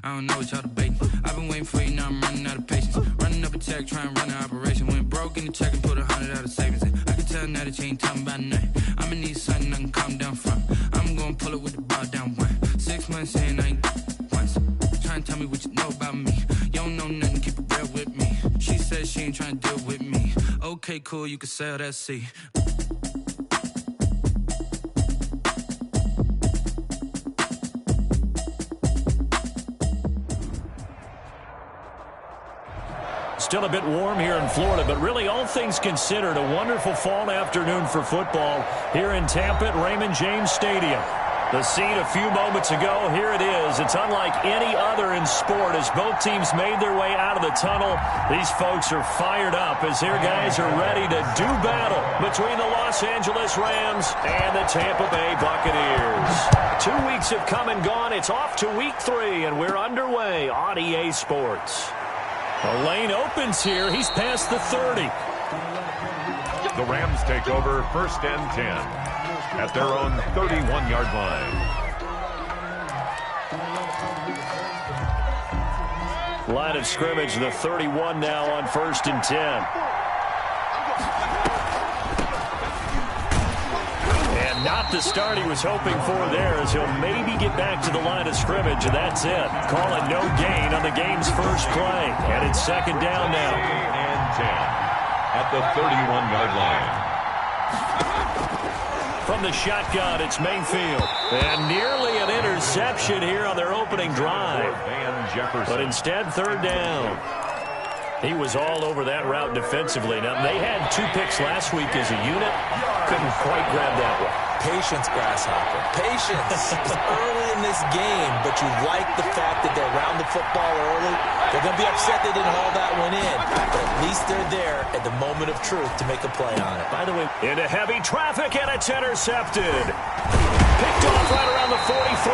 I don't know what y'all debating. I've been waiting for you, now I'm running out of patience. Running up a check, trying to run an operation. Went broke in the check and put 100 out of savings in. I can tell now that you ain't talking about nothing. I'ma need something I can calm down from. I'm gonna pull it with the bar down one. 6 months in, I ain't once. Trying to tell me what you know about me. You don't know nothing, keep it real with me. She said she ain't trying to deal with me. Okay, cool, you can sell that seat. Still a bit warm here in Florida, but really all things considered, a wonderful fall afternoon for football here in Tampa at Raymond James Stadium. The scene a few moments ago, here it is. It's unlike any other in sport as both teams made their way out of the tunnel. These folks are fired up as their guys are ready to do battle between the Los Angeles Rams and the Tampa Bay Buccaneers. 2 weeks have come and gone. It's off to week 3, and we're underway on EA Sports. The lane opens here. He's past the 30. The Rams take over 1st and 10 at their own 31-yard line. Line of scrimmage, the 31 now on 1st and 10. And not the start he was hoping for there as he'll maybe get back to the line of scrimmage, and that's it. Call it no gain on the game's first play. And it's 2nd down now. And 10 at the 31-yard line. From the shotgun, it's Mayfield. And nearly an interception here on their opening drive. But instead, 3rd down. He was all over that route defensively. Now, they had 2 picks last week as a unit. Couldn't quite grab that one. Patience, Grasshopper. Patience. It's early in this game, but you like the fact that they're around the football early. They're going to be upset they didn't haul that one in, but at least they're there at the moment of truth to make a play on it. By the way, into heavy traffic, and it's intercepted. Picked off right around the 43.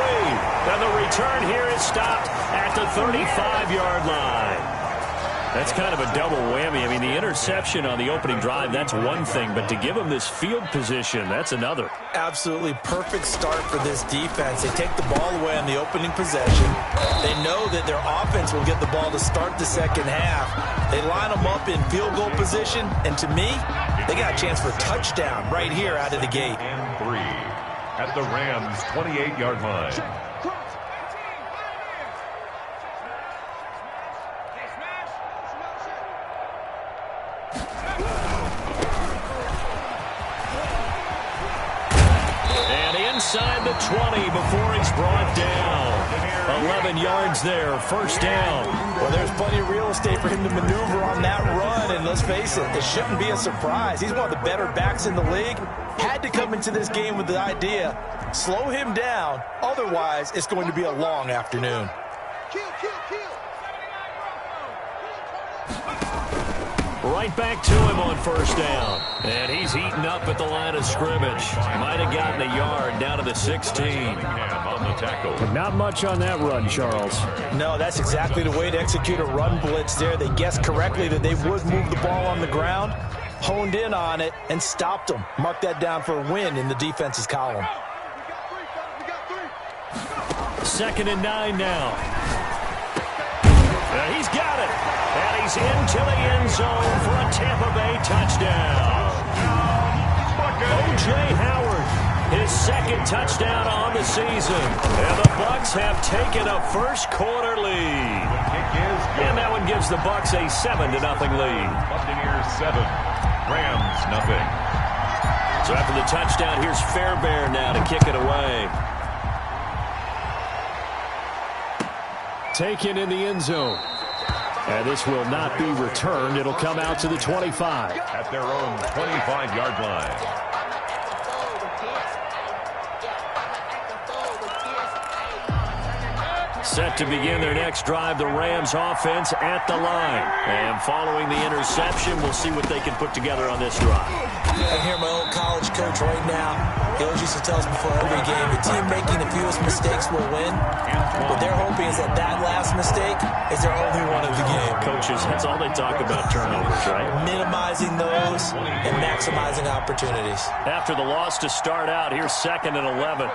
Then the return here is stopped at the 35-yard line. That's kind of a double whammy. I mean, the interception on the opening drive, that's one thing, but to give them this field position, that's another. Absolutely perfect start for this defense. They take the ball away on the opening possession. They know that their offense will get the ball to start the second half. They line them up in field goal position, and to me, they got a chance for a touchdown right here out of the gate. And 3 at the Rams' 28-yard line. Inside the 20 before he's brought down. 11 yards there, 1st down. Well, there's plenty of real estate for him to maneuver on that run, and let's face it, it shouldn't be a surprise. He's one of the better backs in the league. Had to come into this game with the idea, slow him down, otherwise it's going to be a long afternoon. Right back to him on 1st down. And he's eaten up at the line of scrimmage. Might have gotten a yard down to the 16. On the tackle. Not much on that run, Charles. No, that's exactly the way to execute a run blitz there. They guessed correctly that they would move the ball on the ground, honed in on it, and stopped them. Mark that down for a win in the defense's column. 2nd and 9 now. He's got it. And he's into the end zone for a Tampa Bay touchdown. O.J. Howard, his 2nd touchdown on the season. And the Bucs have taken a first-quarter lead. And that one gives the Bucs a 7-0 lead. Buccaneers 7, Rams nothing. So after the touchdown, here's Fairbairn now to kick it away. Taken in the end zone. And this will not be returned. It'll come out to the 25. At their own 25-yard line. Set to begin their next drive, the Rams offense at the line. And following the interception, we'll see what they can put together on this drive. I hear my old college coach right now. He always used to tell us before every game, the team making the fewest mistakes will win. What they're hoping is that that last mistake is their only one of the game. Coaches, that's all they talk about, turnovers, right? Minimizing those and maximizing opportunities. After the loss to start out, here's 2nd and 11.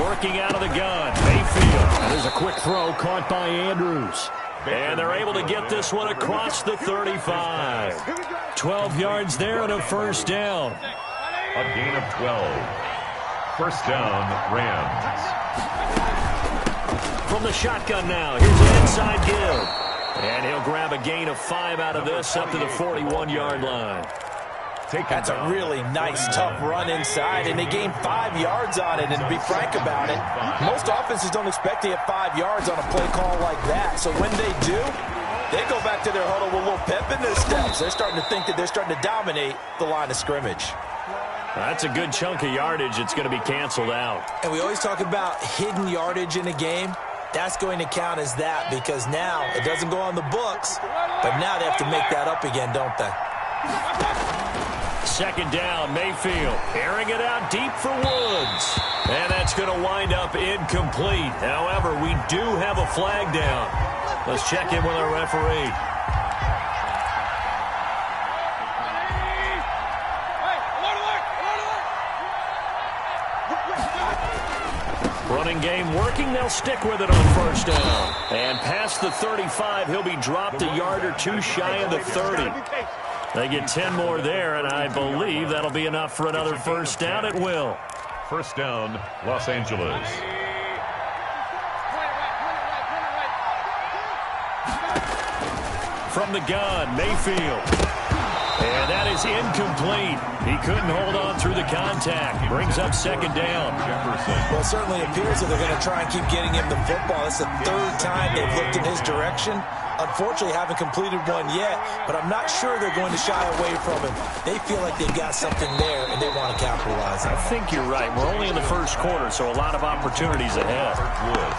Working out of the gun, Mayfield. And there's a quick throw caught by Andrews. And they're able to get this one across the 35. 12 yards there and a first down. A gain of 12. First down, Rams. From the shotgun now, here's an inside give. And he'll grab a gain of 5 out of this up to the 41-yard line. That's a really nice, tough run inside, and they gained 5 yards on it. And to be frank about it, most offenses don't expect to get 5 yards on a play call like that. So when they do, they go back to their huddle with a little pep in their steps. They're starting to think that they're starting to dominate the line of scrimmage. That's a good chunk of yardage. It's going to be canceled out. And we always talk about hidden yardage in a game. That's going to count as that because now it doesn't go on the books, but now they have to make that up again, don't they? Second down, Mayfield airing it out deep for Woods. And that's going to wind up incomplete. However, we do have a flag down. Let's check in with our referee. Running game working. They'll stick with it on first down. And past the 35, he'll be dropped a yard or two shy of the 30. They get 10 more there, and I believe that'll be enough for another first down. It will. First down, Los Angeles. From the gun, Mayfield. And that is incomplete. He couldn't hold on through the contact. Brings up second down. Well, it certainly appears that they're going to try and keep getting him the football. It's the third time they've looked in his direction. Unfortunately, haven't completed one yet, but I'm not sure they're going to shy away from him. They feel like they've got something there, and they want to capitalize on it. I think you're right. We're only in the first quarter, so a lot of opportunities ahead.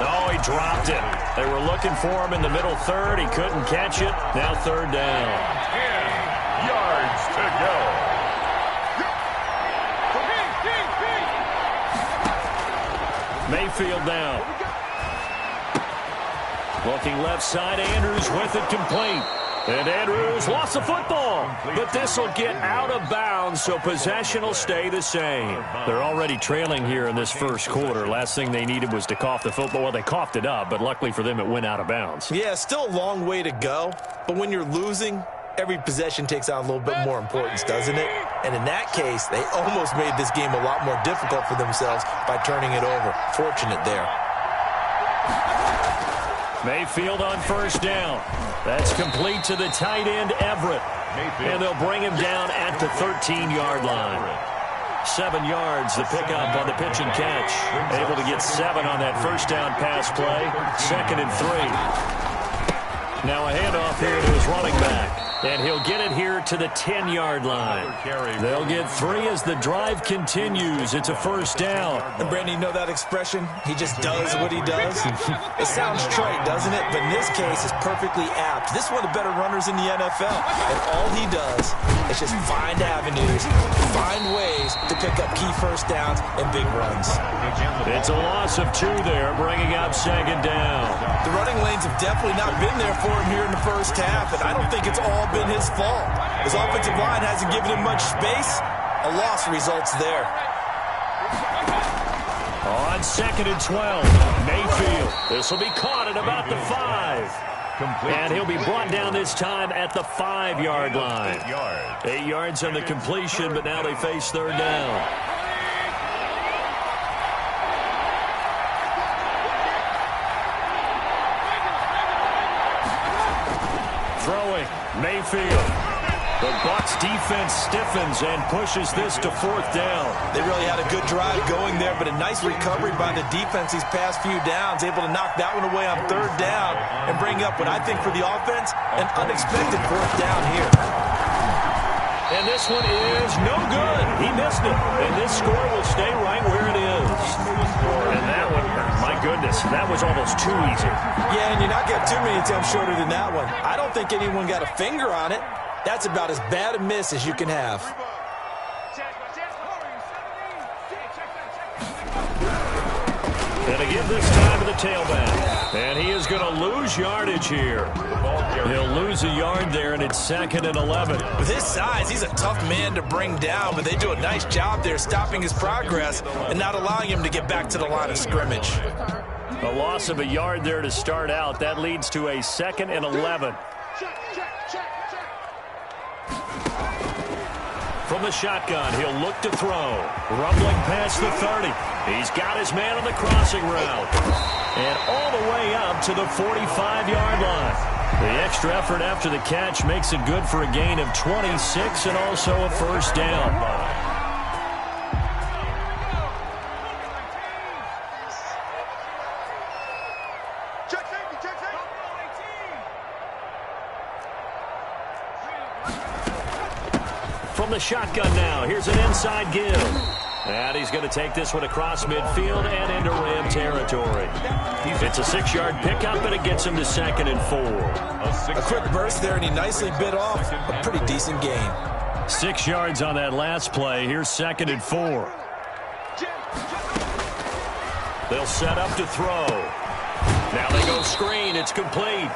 Oh, he dropped it. They were looking for him in the middle third. He couldn't catch it. Now third down. 10 yards to go. Mayfield now. Looking left side, Andrews with it complete. And Andrews lost the football. But this will get out of bounds, so possession will stay the same. They're already trailing here in this first quarter. Last thing they needed was to cough the football. Well, they coughed it up, but luckily for them, it went out of bounds. Yeah, still a long way to go. But when you're losing, every possession takes on a little bit more importance, doesn't it? And in that case, they almost made this game a lot more difficult for themselves by turning it over. Fortunate there. Mayfield on first down. That's complete to the tight end, Everett. And they'll bring him down at the 13-yard line. 7 yards, the pickup on the pitch and catch. Able to get 7 on that first down pass play. 2nd and 3. Now a handoff here to his running back. And he'll get it here to the 10-yard line. They'll get 3 as the drive continues. It's a first down. And Brandon, you know that expression? He just does what he does? It sounds trite, doesn't it? But in this case, it's perfectly apt. This is one of the better runners in the NFL. And all he does is just find avenues, find ways to pick up key first downs and big runs. It's a loss of 2 there, bringing up second down. The running lanes have definitely not been there for him here in the first half, and I don't think it's all been his fault. His offensive line hasn't given him much space. A loss results there. On 2nd and 12, Mayfield. This will be caught at about the 5. And he'll be brought down this time at the 5-yard line. 8 yards on the completion, but now they face third down. Throwing, Mayfield. The Bucs defense stiffens and pushes this to 4th down. They really had a good drive going there, but a nice recovery by the defense these past few downs, able to knock that one away on 3rd down and bring up what I think for the offense, an unexpected 4th down here. And this one is no good. He missed it. And this score will stay right where it is. And that one, my goodness, that was almost too easy. Yeah, and you're not getting too many attempts shorter than that one. I don't think anyone got a finger on it. That's about as bad a miss as you can have. And again this time to the tailback. And he is going to lose yardage here. He'll lose a yard there, and it's 2nd and 11. With his size, he's a tough man to bring down, but they do a nice job there stopping his progress and not allowing him to get back to the line of scrimmage. A loss of a yard there to start out. That leads to a 2nd and 11. From the shotgun, he'll look to throw. Rumbling past the 30. He's got his man on the crossing route. And all the way up to the 45-yard line. The extra effort after the catch makes it good for a gain of 26 and also a first down. From the shotgun now, here's an inside give. And he's going to take this one across midfield and into Ram territory. It's a 6-yard pickup, and it gets him to 2nd and 4. A quick burst there, and he nicely bit off a pretty decent gain. 6 yards on that last play. Here's 2nd and 4. They'll set up to throw. Now they go screen. It's complete.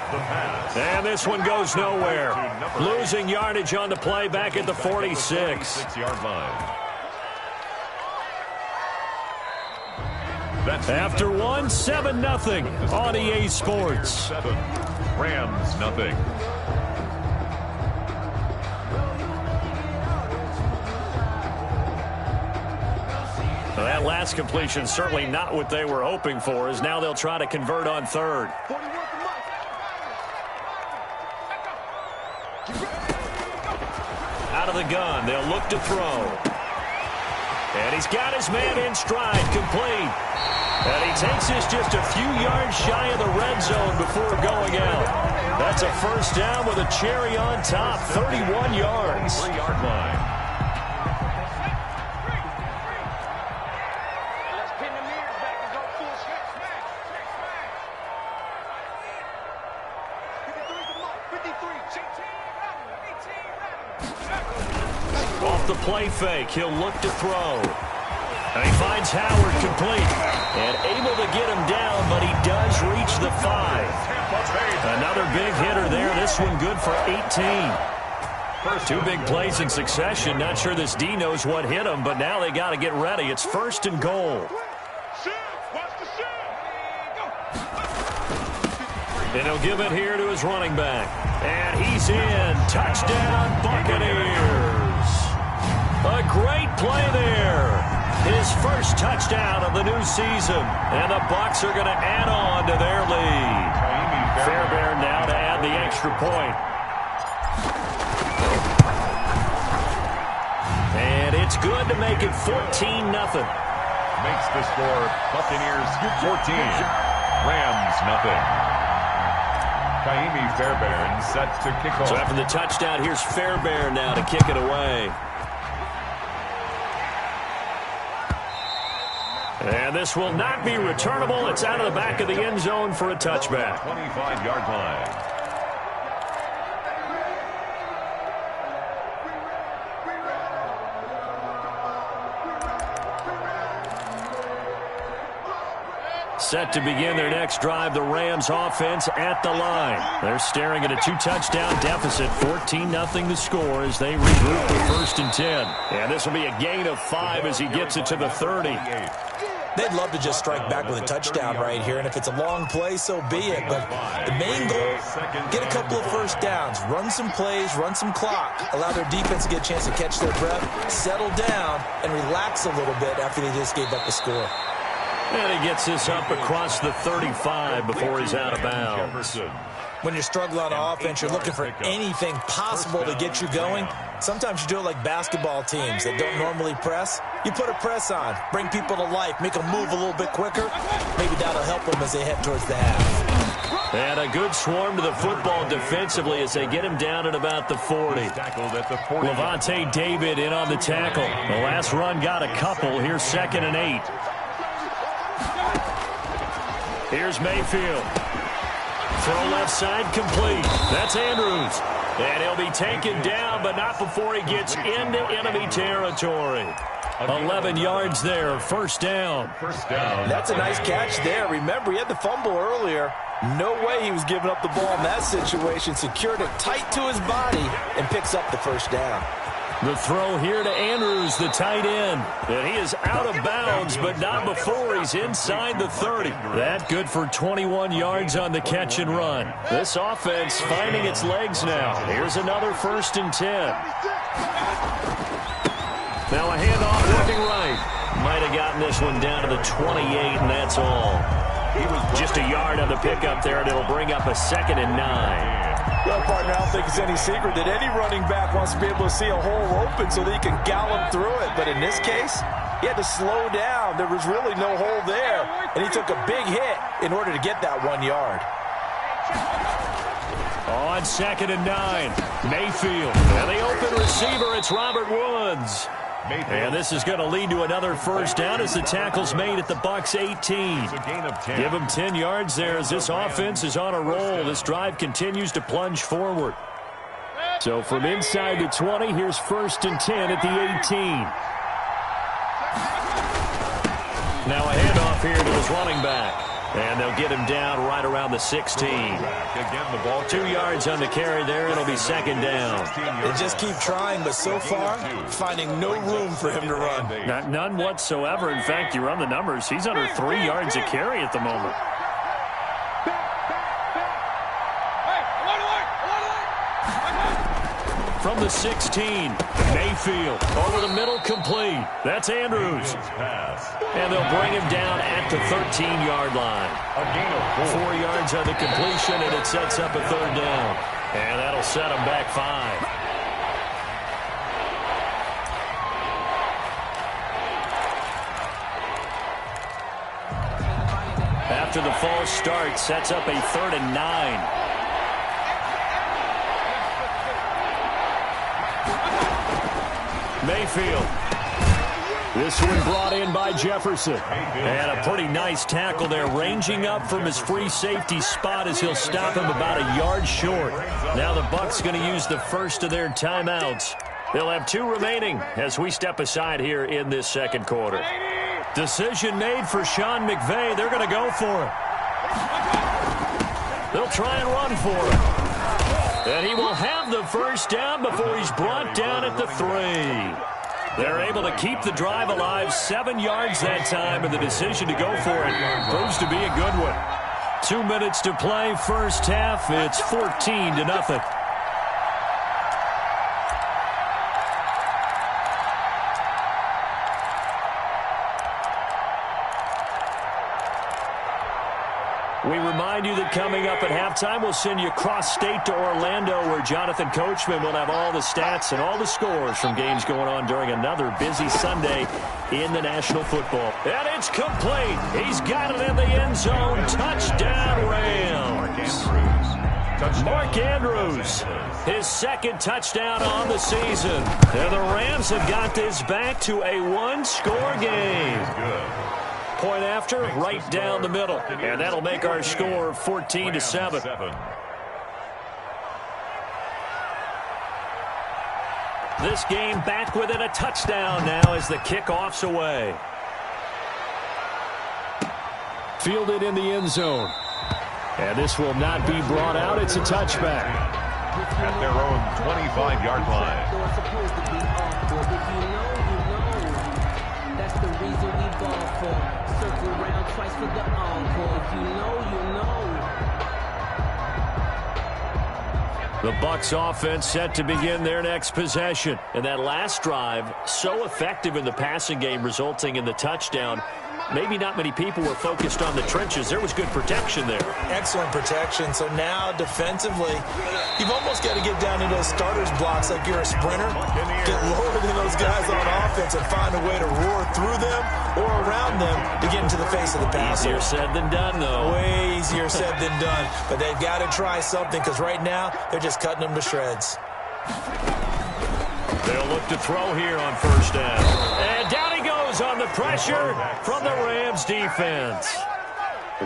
And this one goes nowhere. Losing yardage on the play back at the 46. 6-yard line. After 7-0 on EA Sports. 7. Rams, nothing. Well, that last completion certainly not what they were hoping for, as now they'll try to convert on 3rd. Out of the gun, they'll look to throw. And he's got his man in stride, complete. And he takes this just a few yards shy of the red zone before going out. That's a first down with a cherry on top, 31 yards. 3-yard line. Off the play fake, he'll look to throw. And he finds Howard complete. And able to get him down, but he does reach the 5. Another big hitter there. This one good for 18. 2 big plays in succession. Not sure this D knows what hit him, but now they got to get ready. It's 1st and goal. And he'll give it here to his running back. And he's in. Touchdown, Buccaneers. A great play there. His first touchdown of the new season. And the Bucs are going to add on to their lead. Fairbairn now to add the extra point. And it's good to make it 14-0. Makes the score Buccaneers 14. Rams, nothing. Kaimi Fairbairn set to kick off. So after the touchdown, here's Fairbairn now to kick it away. And this will not be returnable. It's out of the back of the end zone for a touchback. 25-yard line. Set to begin their next drive, the Rams offense at the line. They're staring at a 2-touchdown deficit, 14-0 the score as they regroup with 1st and 10. And this will be a gain of 5 as he gets it to the 30. They'd love to just strike back with a touchdown right here, and if it's a long play, so be it. But the main goal, get a couple of first downs, run some plays, run some clock, allow their defense to get a chance to catch their breath, settle down, and relax a little bit after they just gave up a score. And he gets this up across the 35 before he's out of bounds. When you're struggling on offense, you're looking for anything possible to get you going. Sometimes you do it like basketball teams that don't normally press. You put a press on, bring people to life, make them move a little bit quicker. Maybe that'll help them as they head towards the half. And a good swarm to the football defensively as they get him down at about the 40. Levante David in on the tackle. The last run got a couple. Here's 2nd and 8. Here's Mayfield. Throw left side complete. That's Andrews. And he'll be taken down, but not before he gets into enemy territory. 11 yards there, first down. First down. That's a nice catch there. Remember, he had the fumble earlier. No way he was giving up the ball in that situation. Secured it tight to his body and picks up the first down. The throw here to Andrews, the tight end. And he is out of bounds, but not before he's inside the 30. That good for 21 yards on the catch and run. This offense finding its legs now. Here's another 1st and 10. Now a handoff working right. Might have gotten this one down to the 28, and that's all. Just a yard on the pickup there, and it'll bring up a 2nd and 9. Well, partner, I don't think it's any secret that any running back wants to be able to see a hole open so that he can gallop through it. But in this case, he had to slow down. There was really no hole there, and he took a big hit in order to get that 1 yard. On 2nd and 9, Mayfield. And the open receiver, it's Robert Woods. And this is going to lead to another first down as the tackle's made at the Bucs 18. Give him 10 yards there as this offense is on a roll. This drive continues to plunge forward. So from inside the 20, here's 1st and 10 at the 18. Now a handoff here to his running back. And they'll get him down right around the 16. Again, the ball 2 yards on the carry there. It'll be 2nd down. They just keep trying, but so far, finding no room for him to run. None whatsoever. In fact, you run the numbers. He's under 3 yards a carry at the moment. From the 16, Mayfield over the middle, complete. That's Andrews. And they'll bring him down at the 13-yard line. 4 yards on the completion, and it sets up a 3rd down. And that'll set him back 5. After the false start, sets up a 3rd and 9. Mayfield. This one brought in by Jefferson. And a pretty nice tackle there, ranging up from his free safety spot as he'll stop him about a yard short. Now the Bucs going to use the first of their timeouts. They'll have 2 remaining as we step aside here in this 2nd quarter. Decision made for Sean McVay. They're going to go for it. They'll try and run for it. And he will have the first down before he's brought down at the 3. They're able to keep the drive alive, 7 yards that time, and the decision to go for it proves to be a good one. 2 minutes to play, first half. It's 14-0. We remind you that coming up at halftime, we'll send you cross-state to Orlando, where Jonathan Coachman will have all the stats and all the scores from games going on during another busy Sunday in the National Football. And it's complete. He's got it in the end zone. Touchdown, Rams. Mark Andrews, his 2nd touchdown on the season. And the Rams have got this back to a 1-score game. Point after, right down the middle. And that'll make our score 14-7. This game back within a touchdown now as the kickoff's away. Fielded in the end zone. And this will not be brought out. It's a touchback. At their own 25-yard line. That's the reason we ball for. Circle around twice for the encore. If you know, you know. The Bucs offense set to begin their next possession. And that last drive, so effective in the passing game, resulting in the touchdown. Maybe not many people were focused on the trenches. There was good protection there. Excellent protection. So now defensively, you've almost got to get down into those starters blocks like you're a sprinter. Get lower than those guys on offense and find a way to roar through them or around them to get into the face of the passer. Easier said than done, though. Way easier said than done. But they've got to try something because right now they're just cutting them to shreds. They'll look to throw here on first down. And down he goes on the pressure from the Rams defense.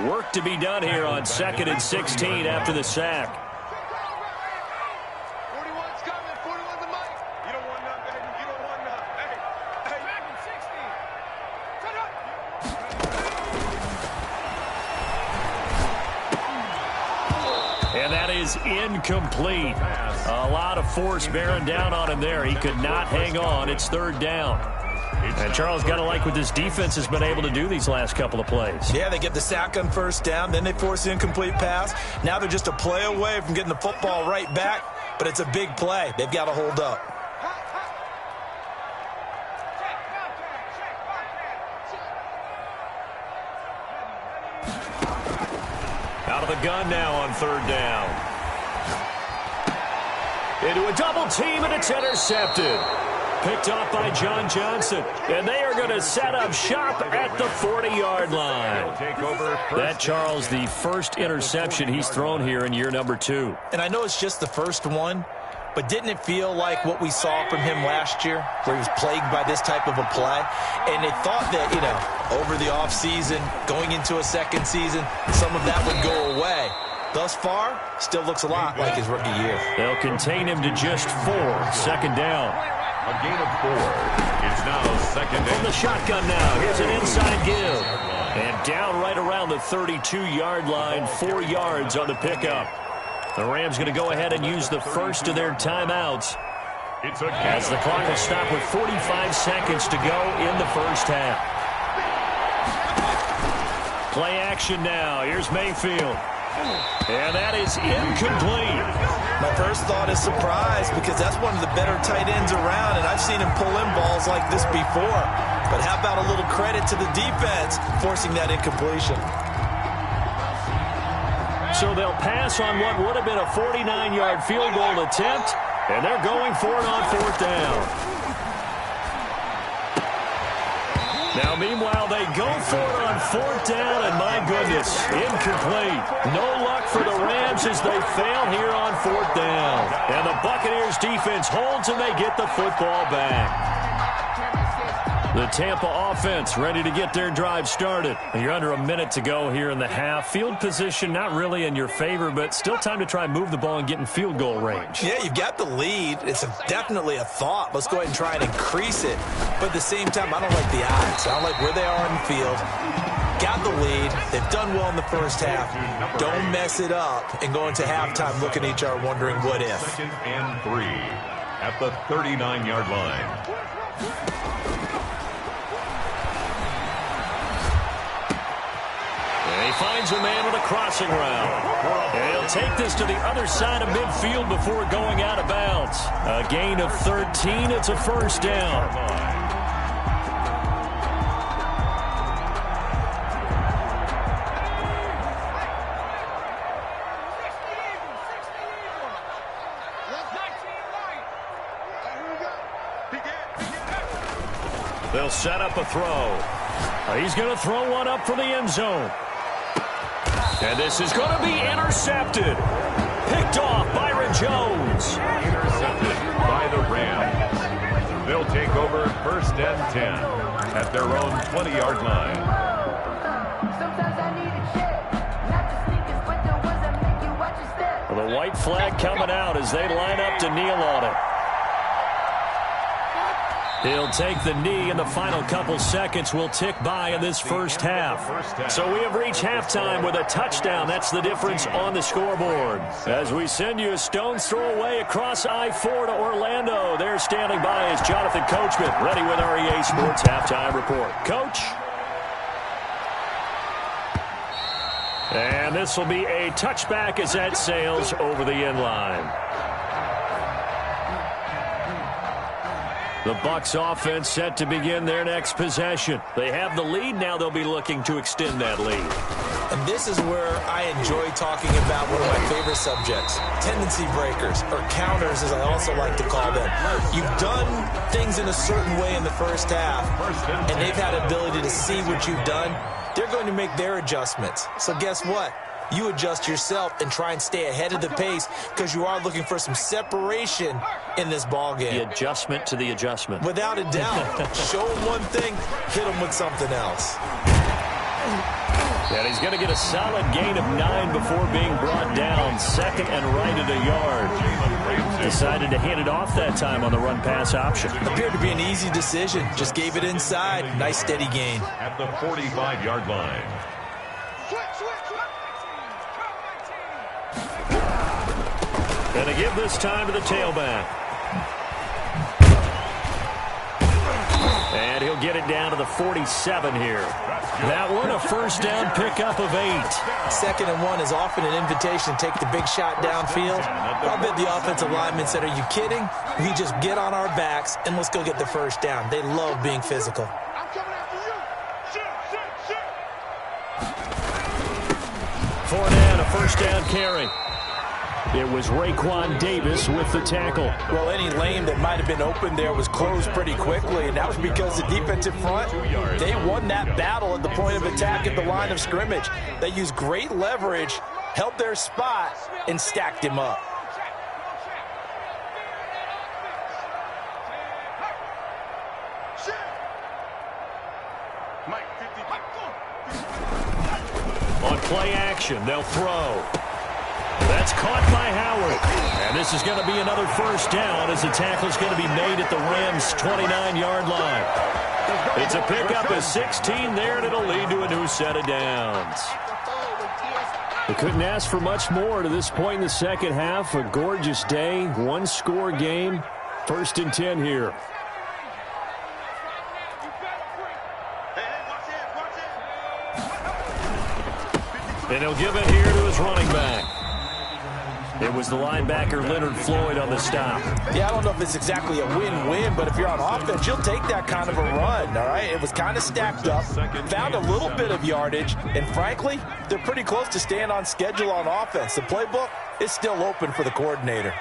Work to be done here on 2nd and 16 after the sack. 41's coming. 41's the mic. You don't want none, baby. You don't want none. Hey. And that is incomplete. A lot of force bearing down on him there. He could not hang on. It's third down. And Charles, got to like what this defense has been able to do these last couple of plays. Yeah, they get the sack on first down, then they force the incomplete pass. Now they're just a play away from getting the football right back, but it's a big play. They've got to hold up. Out of the gun now on third down. Into a double team, and it's intercepted. Picked off by John Johnson. And they are going to set up shop at the 40-yard line. That, Charles, the first interception he's thrown here in year number 2. And I know it's just the first one, but didn't it feel like what we saw from him last year, where he was plagued by this type of a play? And they thought that, over the offseason, going into a second season, some of that would go away. Thus far, still looks a lot like his rookie year. They'll contain him to just 4. Second down. A gain of 4. It's now second down. From the shotgun now. Here's an inside give. And down right around the 32-yard line, 4 yards on the pickup. The Rams going to go ahead and use the first of their timeouts as the clock will stop with 45 seconds to go in the first half. Play action now. Here's Mayfield. And that is incomplete. My first thought is surprise, because that's one of the better tight ends around, and I've seen him pull in balls like this before. But how about a little credit to the defense forcing that incompletion? So they'll pass on what would have been a 49-yard field goal attempt, and they're going for it on fourth down. Now, meanwhile, they go for it on fourth down, and my goodness, incomplete. No luck for the Rams as they fail here on fourth down. And the Buccaneers defense holds, and they get the football back. The Tampa offense ready to get their drive started. You're under a minute to go here in the half. Field position not really in your favor, but still time to try and move the ball and get in field goal range. Yeah, you've got the lead. It's definitely a thought. Let's go ahead and try and increase it. But at the same time, I don't like the odds. I don't like where they are on the field. Got the lead. They've done well in the first half. Don't mess it up and go into halftime looking at each other wondering what if. Second and 3 at the 39-yard line. He finds a man on a crossing route. And he'll take this to the other side of midfield before going out of bounds. A gain of 13. It's a first down. They'll set up a throw. He's going to throw one up for the end zone. And this is going to be intercepted. Picked off Byron Jones. Intercepted by the Rams. They'll take over first and 10 at their own 20-yard line. Well, the white flag coming out as they line up to kneel on it. He'll take the knee, and the final couple seconds will tick by in this first half. So we have reached halftime with a touchdown. That's the difference on the scoreboard. As we send you a stone's throw away across I-4 to Orlando. There standing by is Jonathan Coachman, ready with our EA Sports Halftime Report. Coach? And this will be a touchback as that sails over the end line. The Bucs offense set to begin their next possession. They have the lead. Now they'll be looking to extend that lead. And this is where I enjoy talking about one of my favorite subjects, tendency breakers, or counters as I also like to call them. You've done things in a certain way in the first half, and they've had ability to see what you've done. They're going to make their adjustments. So guess what? You adjust yourself and try and stay ahead of the pace because you are looking for some separation in this ball game. The adjustment to the adjustment. Without a doubt. Show them one thing, hit them with something else. And he's going to get a solid gain of 9 before being brought down. Second and right at a yard. Decided to hand it off that time on the run-pass option. Appeared to be an easy decision. Just gave it inside. Nice steady gain. At the 45-yard line. And they give this time to the tailback. And he'll get it down to the 47 here. That one a first down pickup of 8. 2nd and 1 is often an invitation to take the big shot downfield. I bet the offensive lineman said, are you kidding? We just get on our backs and let's go get the first down. They love being physical. Fournette, a first down carry. It was Raekwon Davis with the tackle. Well, any lane that might have been open there was closed pretty quickly, and that was because the defensive front, they won that battle at the point of attack at the line of scrimmage. They used great leverage, held their spot, and stacked him up. On play action, they'll throw. That's caught by Howard. And this is going to be another first down as the tackle's going to be made at the Rams' 29-yard line. It's a pickup of 16 there, and it'll lead to a new set of downs. They couldn't ask for much more to this point in the second half. A gorgeous day, one-score game. 1st and 10 here. And he'll give it here to his running back. It was the linebacker Leonard Floyd on the stop. Yeah, I don't know if it's exactly a win-win, but if you're on offense, you'll take that kind of a run, all right? It was kind of stacked up, found a little bit of yardage, and frankly, they're pretty close to staying on schedule on offense. The playbook is still open for the coordinator.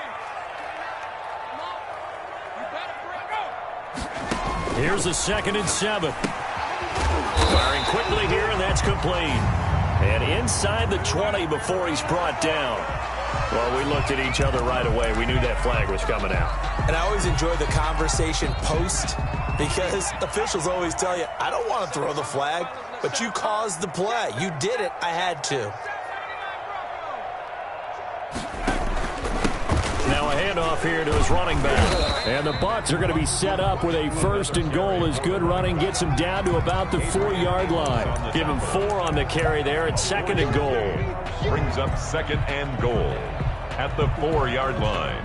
Here's a 2nd and 7. Firing quickly here, and that's complete. And inside the 20 before he's brought down. Well, we looked at each other right away. We knew that flag was coming out. And I always enjoy the conversation post because officials always tell you, I don't want to throw the flag, but you caused the play. You did it. I had to. Now a handoff here to his running back. And the Bucs are going to be set up with a 1st and goal as good running gets him down to about the 4-yard line. Give him 4 on the carry there at 2nd and goal. Brings up 2nd and goal at the 4-yard line.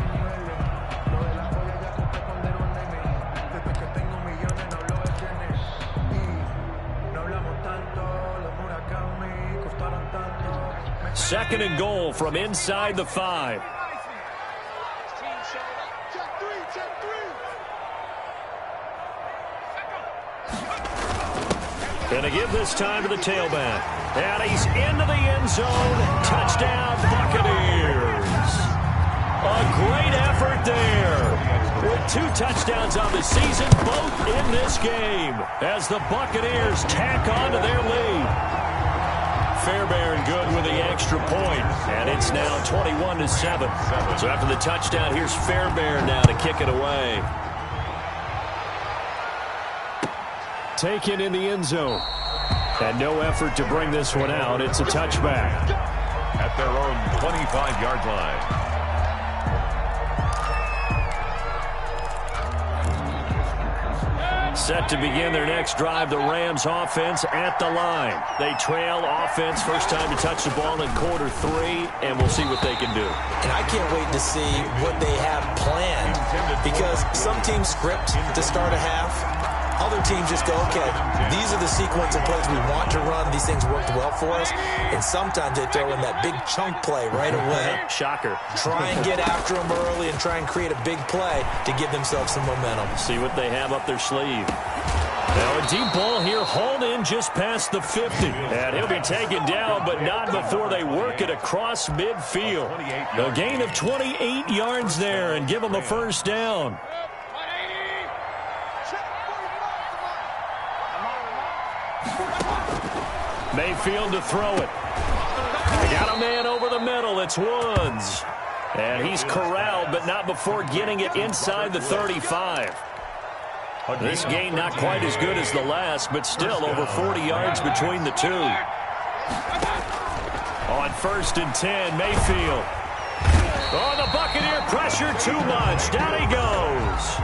Second and goal from inside the 5. And to give this time to the tailback. And he's into the end zone. Touchdown, Buccaneers. A great effort there. With 2 touchdowns on the season, both in this game. As the Buccaneers tack on to their lead. Fairbairn good with the extra point. And it's now 21-7. So after the touchdown, here's Fairbairn now to kick it away. Taken in the end zone. And no effort to bring this one out. It's a touchback. At their own 25-yard line. Set to begin their next drive, the Rams offense at the line. They trail offense, first time to touch the ball in quarter 3, and we'll see what they can do. And I can't wait to see what they have planned because some teams script to start a half. Other teams just go, okay, these are the sequence of plays we want to run. These things worked well for us. And sometimes they throw in that big chunk play right away. Shocker. Try and get after them early and try and create a big play to give themselves some momentum. See what they have up their sleeve. Now a deep ball here, hauled in just past the 50. And he'll be taken down, but not before they work it across midfield. A gain of 28 yards there and give them a first down. Mayfield to throw it. They got a man over the middle. It's Woods. And he's corralled, but not before getting it inside the 35. This gain not quite as good as the last, but still over 40 yards between the two. On 1st and 10, Mayfield. Oh, the Buccaneer pressure too much. Down he goes.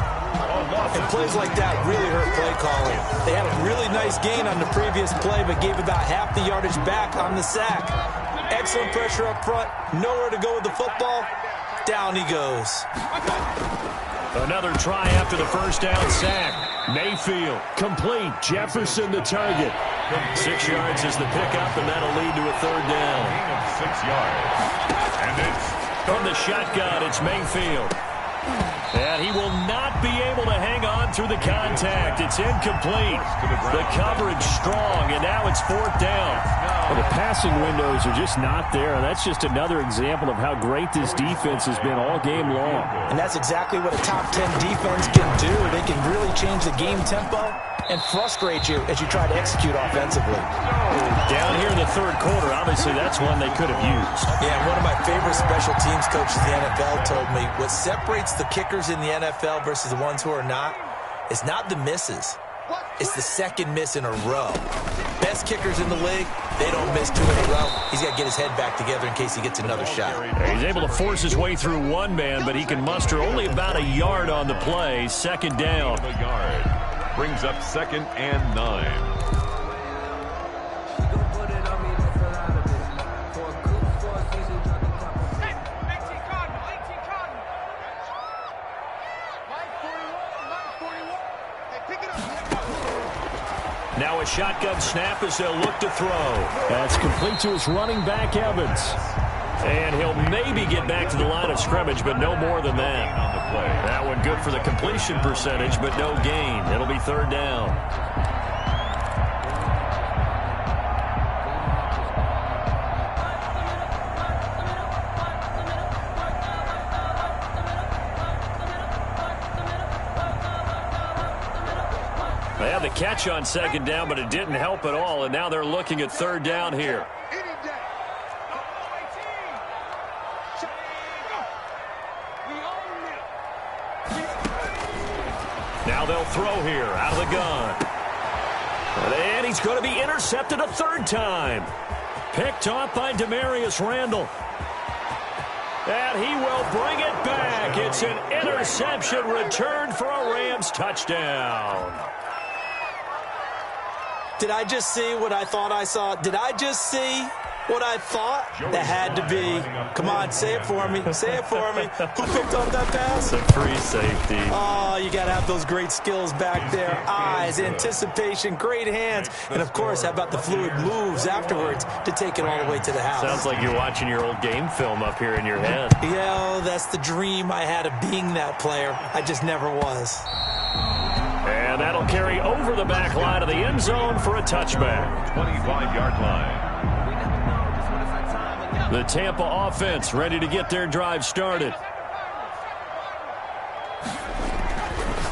And plays like that really hurt play calling. They had a really nice gain on the previous play, but gave about half the yardage back on the sack. Excellent pressure up front, nowhere to go with the football, Down he goes. Another try after the first down sack. Mayfield, complete. Jefferson the target. 6 yards is the pickup, and that'll lead to a third down. Gain of 6 yards. And it's from the shotgun, it's Mayfield. And he will not be able to hang on through the contact. It's incomplete. The coverage strong, and now it's fourth down. Well, the passing windows are just not there, and that's just another example of how great this defense has been all game long. And that's exactly what a top 10 defense can do. They can really change the game tempo and frustrate you as you try to execute offensively. Down here in the third quarter, obviously that's one they could have used. Yeah, one of my favorite special teams coaches in the NFL told me what separates the kickers in the NFL versus the ones who are not is not the misses. It's the second miss in a row. Best kickers in the league, they don't miss 2 in a row. He's got to get his head back together in case he gets another shot. He's able to force his way through one man, but he can muster only about a yard on the play. Second down. a yard. Brings up 2nd and 9. Now a shotgun snap as they'll look to throw. That's complete to his running back, Evans. And he'll maybe get back to the line of scrimmage, but no more than that. On the play. That one good for the completion percentage, but no gain. It'll be third down. They had the catch on second down, but it didn't help at all, and now they're looking at third down here. Now they'll throw here out of the gun. And he's going to be intercepted a third time. Picked off by Demarius Randall. And he will bring it back. It's an interception return for a Rams touchdown. Did I just see what I thought I saw? Did I just see what I thought? That had to be. Come on, say it for me. Say it for me. Who picked up that pass? It's a free safety. Oh, you got to have those great skills back there. Eyes, anticipation, great hands. And, of course, how about the fluid moves afterwards to take it all the way to the house? Sounds like you're watching your old game film up here in your head. Yeah, that's the dream I had of being that player. I just never was. And that'll carry over the back line of the end zone for a touchback. 25-yard line. The Tampa offense ready to get their drive started.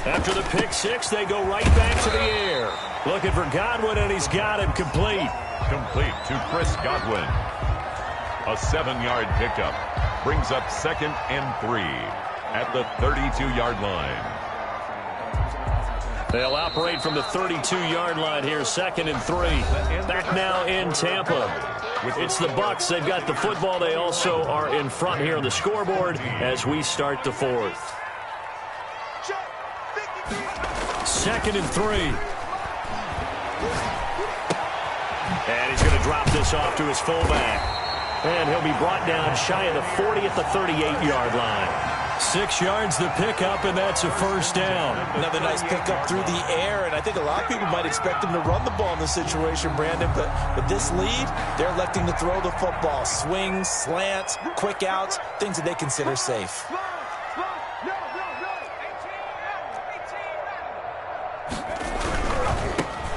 After the pick six, they go right back to the air. Looking for Godwin, and he's got him complete. Complete to Chris Godwin. A 7-yard pickup. Brings up 2nd and 3 at the 32-yard line. They'll operate from the 32-yard line here, 2nd and 3. Back now in Tampa. It's the Bucs. They've got the football. They also are in front here on the scoreboard as we start the fourth. 2nd and 3. And he's going to drop this off to his fullback. And he'll be brought down shy of the 40 at the 38-yard line. 6 yards the pickup, and that's a first down. Another nice pickup through the air, and I think a lot of people might expect him to run the ball in this situation, Brandon, but with this lead, they're electing to throw the football. Swings, slants, quick outs, things that they consider safe.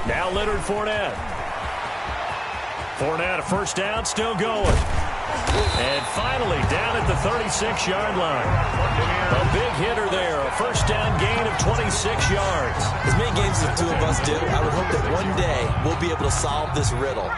Now Leonard Fournette. Fournette, a first down, still going. And finally, down at the 36-yard line. A big hitter there, a first down gain of 26 yards. As many games as the two of us do, I would hope that one day we'll be able to solve this riddle.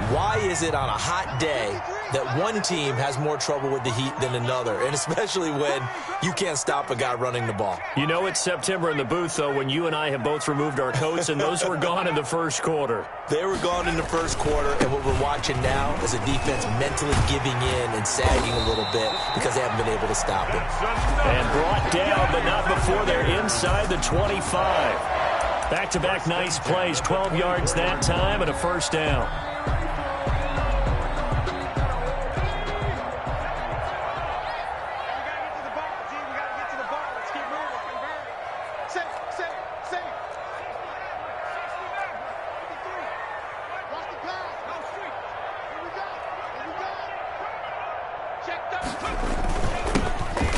Why is it on a hot day that one team has more trouble with the heat than another, and especially when you can't stop a guy running the ball? You know it's September in the booth, though, when you and I have both removed our coats, and those were gone in the first quarter. They were gone in the first quarter, and what we're watching now is a defense mentally giving in and sagging a little bit because they haven't been able to stop it. And brought down, but not before they're inside the 25. Back-to-back nice plays, 12 yards that time, and a first down.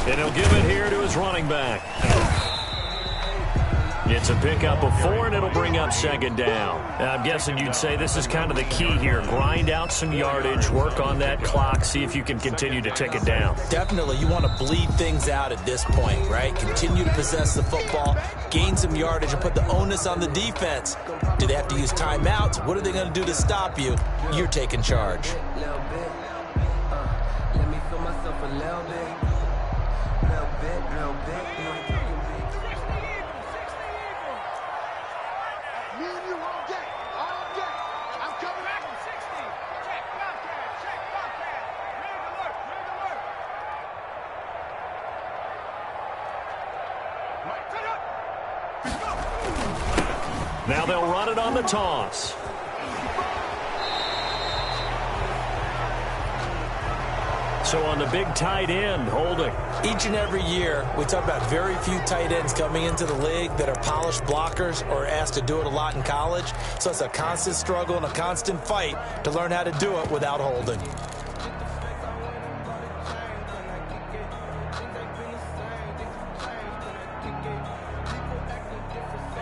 And he'll give it here to his running back. It's a pickup of 4, and it'll bring up second down. I'm guessing you'd say this is kind of the key here. Grind out some yardage, work on that clock, see if you can continue to tick it down. Definitely. You want to bleed things out at this point, right? Continue to possess the football, gain some yardage, and put the onus on the defense. Do they have to use timeouts? What are they going to do to stop you? You're taking charge. Let me feel myself a little bit. Now they'll run it on the toss. So on the big tight end, holding. Each and every year, we talk about very few tight ends coming into the league that are polished blockers or asked to do it a lot in college. So it's a constant struggle and a constant fight to learn how to do it without holding.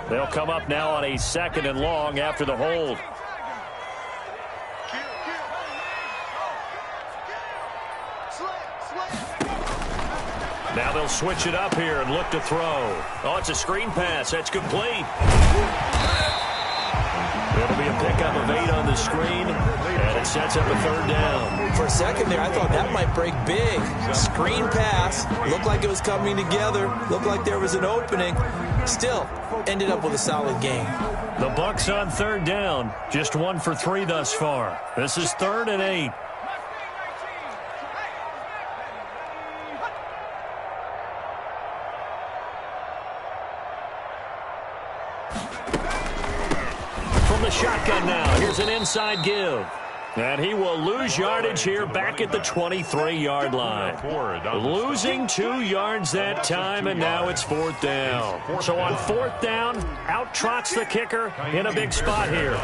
They'll come up now on a 2nd and long after the hold. Now they'll switch it up here and look to throw. Oh, it's a screen pass. That's complete. It'll be a pickup of 8 on the screen, and it sets up a 3rd down. For a second there, I thought that might break big. Screen pass. Looked like it was coming together. Looked like there was an opening. Still, ended up with a solid game. The Bucs on 3rd down. Just 1 for 3 thus far. This is 3rd and 8. From the shotgun now, here's an inside give. And he will lose yardage here back at the 23-yard line. Losing 2 yards that time, and now it's 4th down. So on 4th down, out trots the kicker in a big spot here.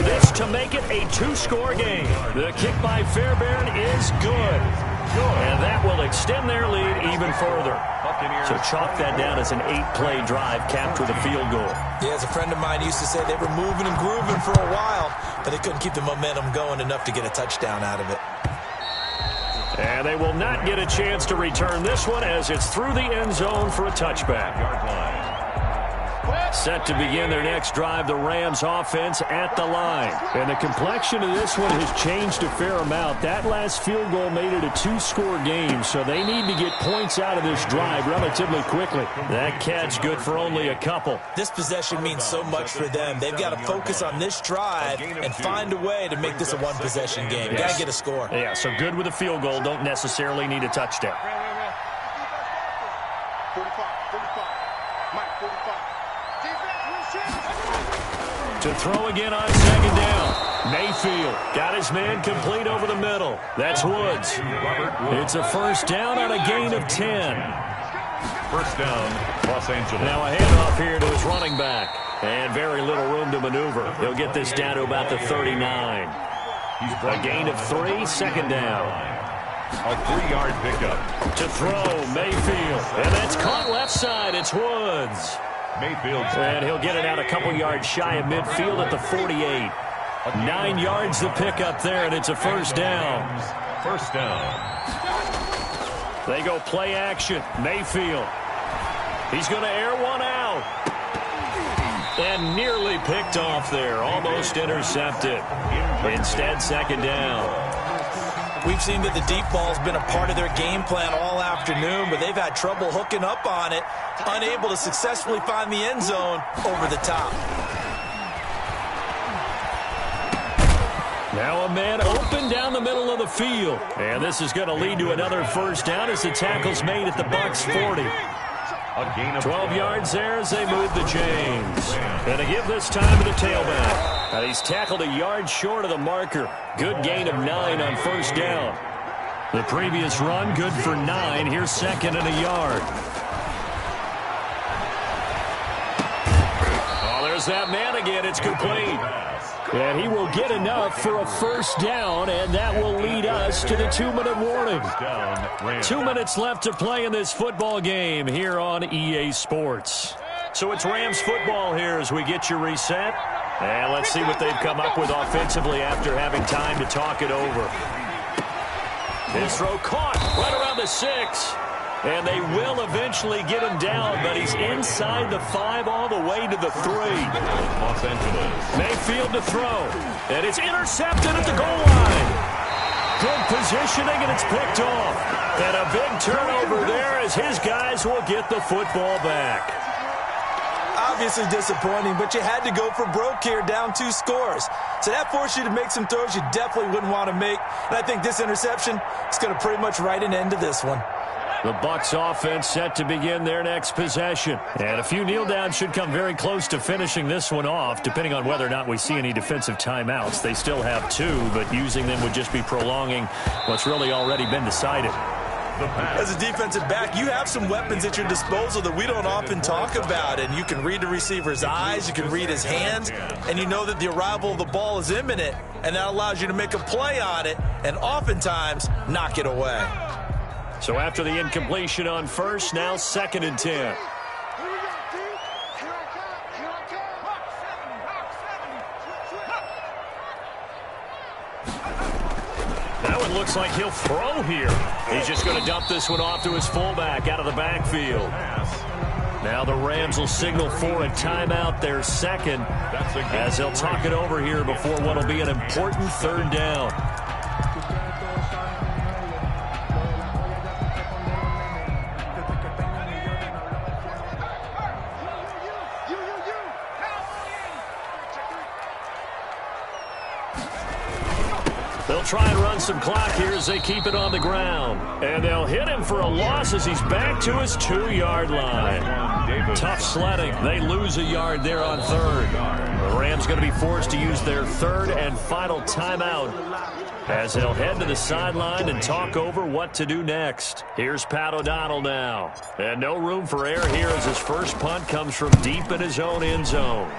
This to make it a 2-score game. The kick by Fairbairn is good. And that will extend their lead even further. So chalk that down as an 8-play drive capped with a field goal. Yeah, as a friend of mine used to say, they were moving and grooving for a while, but they couldn't keep the momentum going enough to get a touchdown out of it. And they will not get a chance to return this one as it's through the end zone for a touchback. Set to begin their next drive, the Rams offense at the line. And the complexion of this one has changed a fair amount. That last field goal made it a 2-score game, so they need to get points out of this drive relatively quickly. That catch good for only a couple. This possession means so much for them. They've got to focus on this drive and find a way to make this a 1-possession game. Yes. Got to get a score. Yeah, so good with a field goal. Don't necessarily need a touchdown. 45. Mike, 45. To throw again on 2nd down. Mayfield got his man complete over the middle. That's Woods. It's a 1st down on a gain of 10. 1st down, Los Angeles. Now a handoff here to his running back. And very little room to maneuver. He'll get this down to about the 39. A gain of 3, 2nd down. A 3-yard pickup. To throw, Mayfield. And that's caught left side. It's Woods. And he'll get it out a couple yards shy of midfield at the 48. 9 yards to pick up there, and it's a 1st down. 1st down. They go play action. Mayfield. He's going to air one out. And nearly picked off there. Almost intercepted. Instead, 2nd down. We've seen that the deep ball's been a part of their game plan all afternoon, but they've had trouble hooking up on it, unable to successfully find the end zone over the top. Now a man open down the middle of the field. And this is going to lead to another 1st down as the tackle's made at the Bucs 40. 12 yards there as they move the chains. And to give this time to the tailback. And he's tackled a yard short of the marker. Good gain of 9 on 1st down. The previous run, good for 9. Here's 2nd and a yard. Oh, there's that man again. It's complete. And he will get enough for a 1st down, and that will lead us us to the 2-minute warning. Down, 2 minutes left to play in this football game here on EA Sports. So it's Rams football here as we get you reset. And let's see what they've come up with offensively after having time to talk it over. His throw caught right around the 6. And they will eventually get him down, but he's inside the 5 all the way to the 3. Los Angeles. Mayfield to throw. And it's intercepted at the goal line. Good positioning, and it's picked off. And a big turnover there as his guys will get the football back. Obviously disappointing, but you had to go for broke here, down 2 scores. So that forced you to make some throws you definitely wouldn't want to make. And I think this interception is going to pretty much write an end to this one. The Bucs offense set to begin their next possession. And a few kneel downs should come very close to finishing this one off, depending on whether or not we see any defensive timeouts. They still have 2, but using them would just be prolonging what's really already been decided. As a defensive back, you have some weapons at your disposal that we don't often talk about. And you can read the receiver's eyes, you can read his hands, and you know that the arrival of the ball is imminent. And that allows you to make a play on it and oftentimes knock it away. So after the incompletion on first, now 2nd and 10. That one looks like he'll throw here. He's just going to dump this one off to his fullback out of the backfield. Now the Rams will signal for a timeout, their 2nd, as they'll talk it over here before what will be an important 3rd down. They'll try and run some clock here as they keep it on the ground. And they'll hit him for a loss as he's back to his 2-yard line. Tough sledding. They lose a yard there on 3rd. The Rams going to be forced to use their 3rd and final timeout as they'll head to the sideline and talk over what to do next. Here's Pat O'Donnell now. And no room for error here as his first punt comes from deep in his own end zone.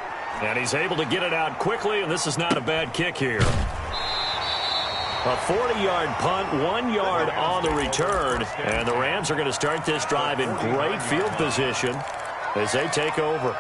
And he's able to get it out quickly, and this is not a bad kick here. A 40-yard punt, 1 yard on the return. And the Rams are going to start this drive in great field position as they take over.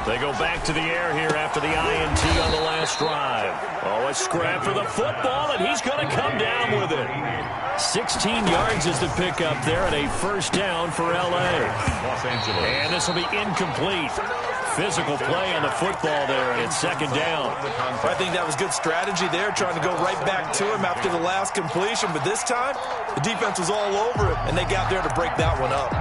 They go back to the air here after the INT on the last drive. Oh, a scrap for the football, and he's going to come down with it. 16 yards is the pickup there, and a 1st down for L.A. Los Angeles. And this will be incomplete. Physical play on the football there, and it's 2nd down. I think that was good strategy there, trying to go right back to him after the last completion. But this time, the defense was all over it, and they got there to break that one up.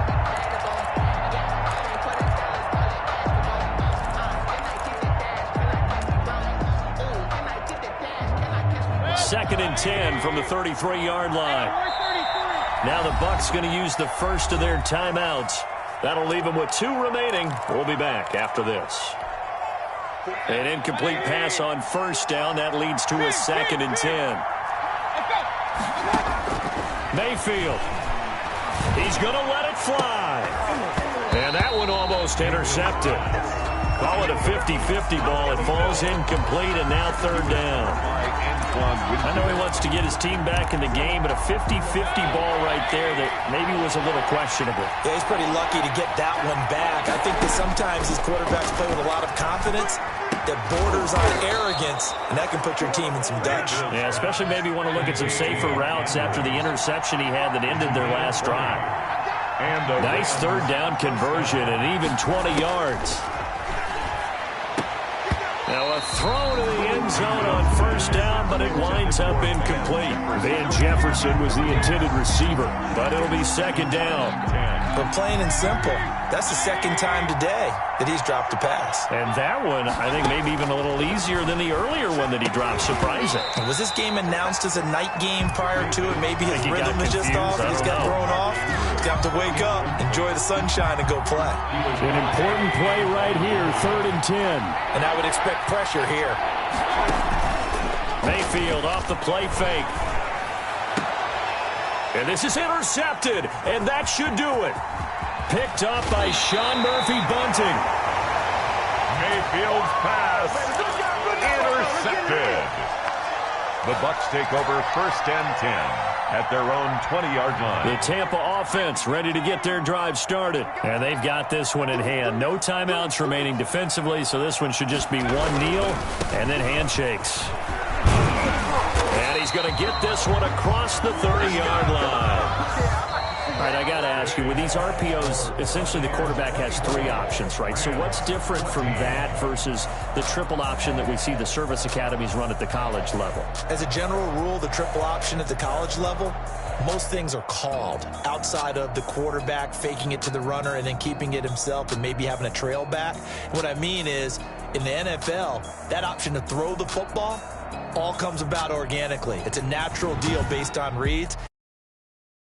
2nd and 10 from the 33-yard line. Now the Bucs going to use the first of their timeouts. That'll leave them with 2 remaining. We'll be back after this. An incomplete pass on 1st down. That leads to a 2nd and 10. Mayfield. He's going to let it fly. And that one almost intercepted. Call it a 50-50 ball. It falls incomplete, and now 3rd down. I know he wants to get his team back in the game, but a 50-50 ball right there that maybe was a little questionable. Yeah, he's pretty lucky to get that one back. I think that sometimes these quarterbacks play with a lot of confidence that borders on arrogance, and that can put your team in some Dutch. Yeah, especially maybe want to look at some safer routes after the interception he had that ended their last drive. And nice 3rd down conversion and even 20 yards. Now a throw to the end zone on 1st down, but it winds up incomplete. Van Jefferson was the intended receiver, but it'll be 2nd down. But plain and simple, that's the 2nd time today that he's dropped a pass. And that one, I think, maybe even a little easier than the earlier one that he dropped. Surprising. Was this game announced as a night game prior to it? Maybe his rhythm is just off. He's got thrown off. He's got to wake up, enjoy the sunshine, and go play. An important play right here, 3rd and 10. And I would expect pressure here. Mayfield off the play fake. And this is intercepted, and that should do it. Picked up by Sean Murphy-Bunting. Mayfield's pass intercepted. The Bucs take over 1st and 10 at their own 20-yard line. The Tampa offense ready to get their drive started. And they've got this one in hand. No timeouts remaining defensively, so this one should just be one kneel and then handshakes. And he's going to get this one across the 30-yard line. All right, I got to ask you, with these RPOs, essentially the quarterback has 3 options, right? So what's different from that versus the triple option that we see the service academies run at the college level? As a general rule, the triple option at the college level, most things are called outside of the quarterback faking it to the runner and then keeping it himself and maybe having a trail back. What I mean is, in the NFL, that option to throw the football all comes about organically. It's a natural deal based on reads.